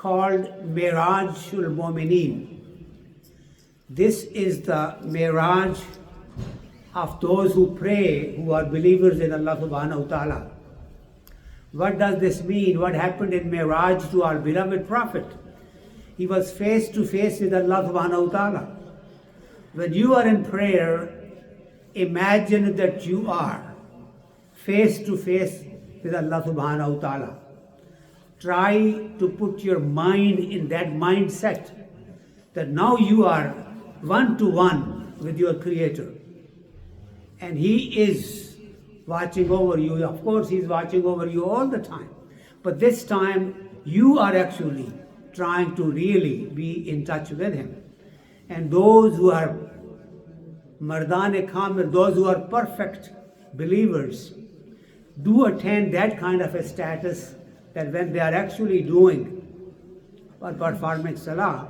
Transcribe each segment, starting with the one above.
called Meraj-un-Nabi. This is the Meraj of those who pray, who are believers in Allah subhanahu wa ta'ala. What does this mean? What happened in Meraj to our beloved Prophet? He was face to face with Allah subhanahu wa ta'ala. When you are in prayer, imagine that you are face to face with Allah subhanahu wa ta'ala. Try to put your mind in that mindset that now you are one-to-one with your Creator. And He is watching over you. Of course, He's watching over you all the time. But this time, you are actually trying to really be in touch with Him. And those who are Mardan-e Kamil, those who are perfect believers, do attain that kind of a status that when they are actually doing or performing Salah,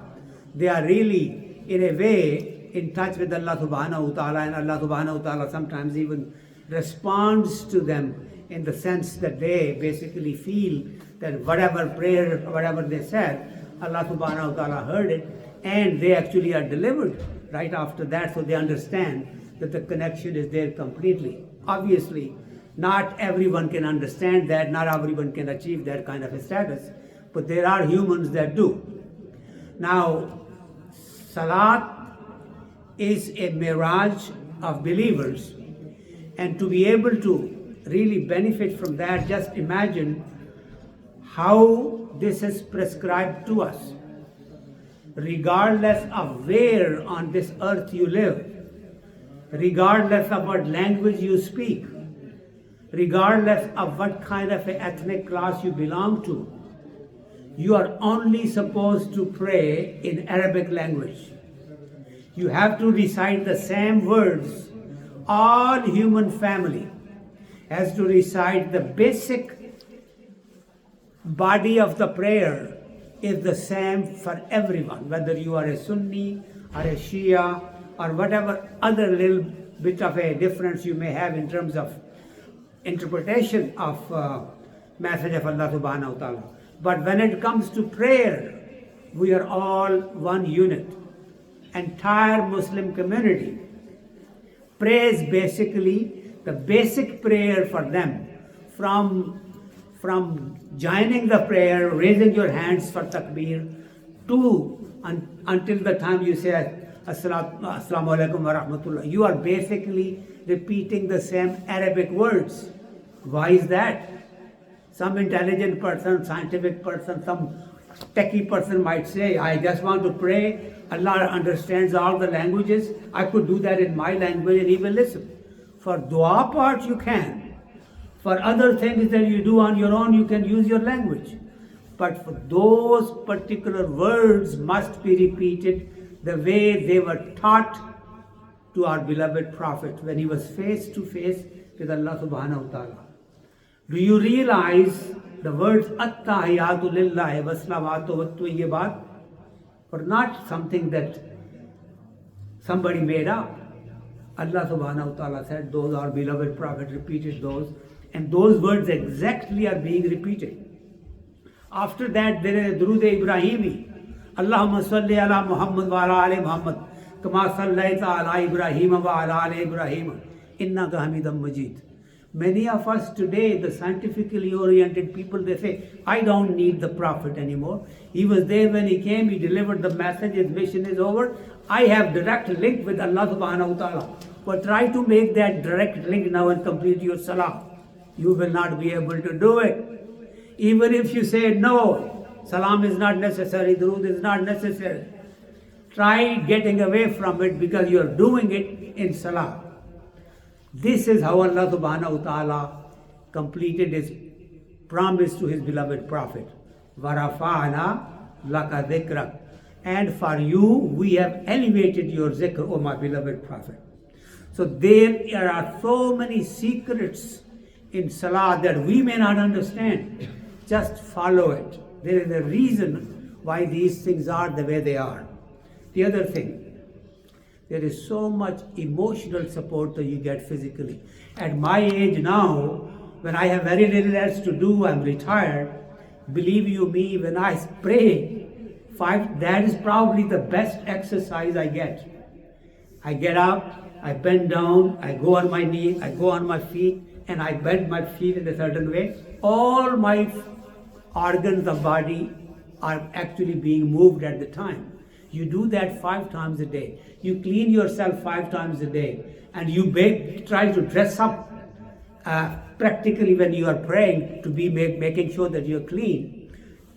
they are really, in a way, in touch with Allah subhanahu wa ta'ala, and Allah subhanahu wa ta'ala sometimes even responds to them in the sense that they basically feel that whatever prayer, whatever they said, Allah subhanahu wa ta'ala heard it, and they actually are delivered right after that, so they understand that the connection is there completely. Obviously, not everyone can understand that, not everyone can achieve that kind of a status, but there are humans that do. Now, Salat is a mirage of believers, and to be able to really benefit from that, just imagine how this is prescribed to us. Regardless of where on this earth you live, regardless of what language you speak, regardless of what kind of an ethnic class you belong to, you are only supposed to pray in Arabic language. You have to recite the same words. All human family has to recite the basic body of the prayer is the same for everyone, whether you are a Sunni or a Shia or whatever other little bit of a difference you may have in terms of interpretation of message of Allah subhanahu wa ta'ala. But when it comes to prayer, we are all one unit. Entire Muslim community prays basically the basic prayer for them, from joining the prayer, raising your hands for takbir, to until the time you say Assalamu alaikum wa rahmatullah. You are basically repeating the same Arabic words. Why is that? Some intelligent person, scientific person, some techie person might say, I just want to pray. Allah understands all the languages. I could do that in my language and even listen. For dua part you can. For other things that you do on your own, you can use your language. But for those particular words must be repeated the way they were taught to our beloved Prophet when he was face to face with Allah subhanahu wa ta'ala. Do you realize the words At-Tahiyatu Lillahi Wassalawatu Wat-Tayyibat were not something that somebody made up. Allah subhanahu wa ta'ala said those, our beloved Prophet repeated those, and those words exactly are being repeated. After that, there is Durood Ibrahimi. Allahumma salli ala Muhammad wa ala ali Muhammad kama sallaita ala Ibrahim wa ala ali Ibrahim innaka Hamidum Majid. Many of us today, the scientifically oriented people, they say, I don't need the Prophet anymore. He was there when he came, he delivered the message, his mission is over. I have direct link with Allah subhanahu wa ta'ala. But try to make that direct link now and complete your Salah. You will not be able to do it. Even if you say, no, Salam is not necessary, Durood is not necessary. Try getting away from it because you are doing it in Salah. This is how Allah subhanahu wa ta'ala completed his promise to his beloved Prophet. وَرَفَعْنَا لَكَ ذِكْرَكَ. And for you, we have elevated your zikr, O my beloved Prophet. So there are so many secrets in Salah that we may not understand. Just follow it. There is a reason why these things are the way they are. The other thing, there is so much emotional support that you get physically. At my age now, when I have very little else to do, I'm retired, Believe you me, when I pray that is probably the best exercise I get. I get up, I bend down, I go on my knee, I go on my feet, and I bend my feet in a certain way. All my organs of body are actually being moved at the time. You do that 5 times a day. You clean yourself 5 times a day, and you try to dress up practically when you are praying to be making sure that you're clean.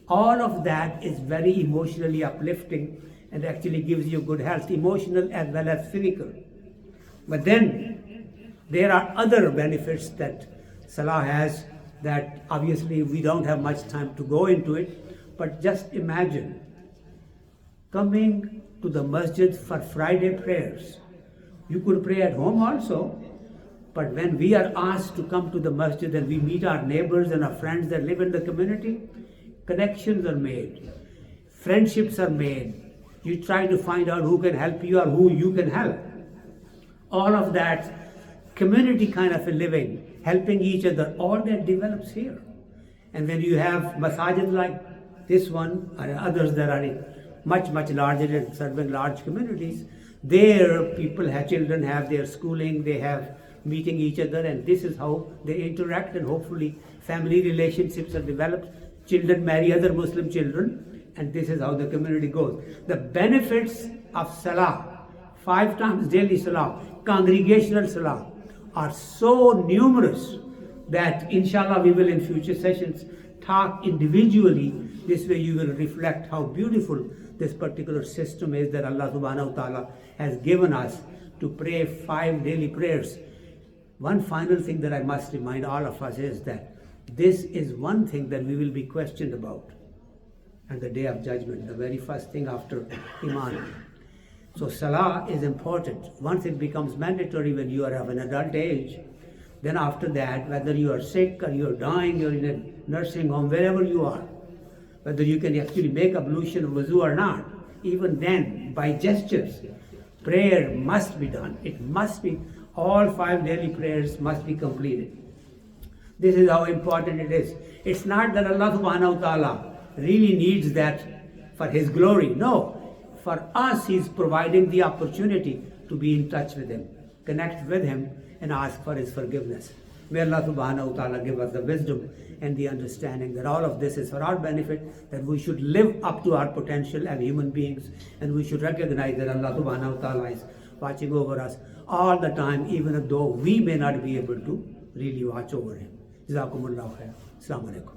All of that is very emotionally uplifting and actually gives you good health, emotional as well as physical. But then there are other benefits that Salah has that obviously we don't have much time to go into it, but just imagine coming to the masjid for Friday prayers. You could pray at home also, but when we are asked to come to the masjid and we meet our neighbors and our friends that live in the community, connections are made, friendships are made. You try to find out who can help you or who you can help. All of that community kind of a living, helping each other, all that develops here. And when you have masajid like this one or others that are much, much larger and serving large communities, there children have their schooling, they have meeting each other, and this is how they interact, and hopefully family relationships are developed. Children marry other Muslim children, and this is how the community goes. The benefits of Salah, 5 times daily Salah, congregational Salah, are so numerous that inshallah we will in future sessions talk individually. This way you will reflect how beautiful this particular system is that Allah subhanahu wa ta'ala has given us to pray 5 daily prayers. One final thing that I must remind all of us is that this is one thing that we will be questioned about on the day of judgment, the very first thing after Iman. So Salah is important. Once it becomes mandatory when you are of an adult age, then after that, whether you are sick or you are dying, you're in a nursing home, wherever you are, whether you can actually make ablution of wuzu or not, even then, by gestures, prayer must be done. It must be, all 5 daily prayers must be completed. This is how important it is. It's not that Allah subhanahu wa ta'ala really needs that for His glory. No. For us, He's providing the opportunity to be in touch with Him, connect with Him, and ask for His forgiveness. May Allah subhanahu wa ta'ala give us the wisdom and the understanding that all of this is for our benefit, that we should live up to our potential as human beings, and we should recognize that Allah subhanahu wa ta'ala is watching over us all the time, even though we may not be able to really watch over Him. Jazakumullahu khair. Assalamu alaikum.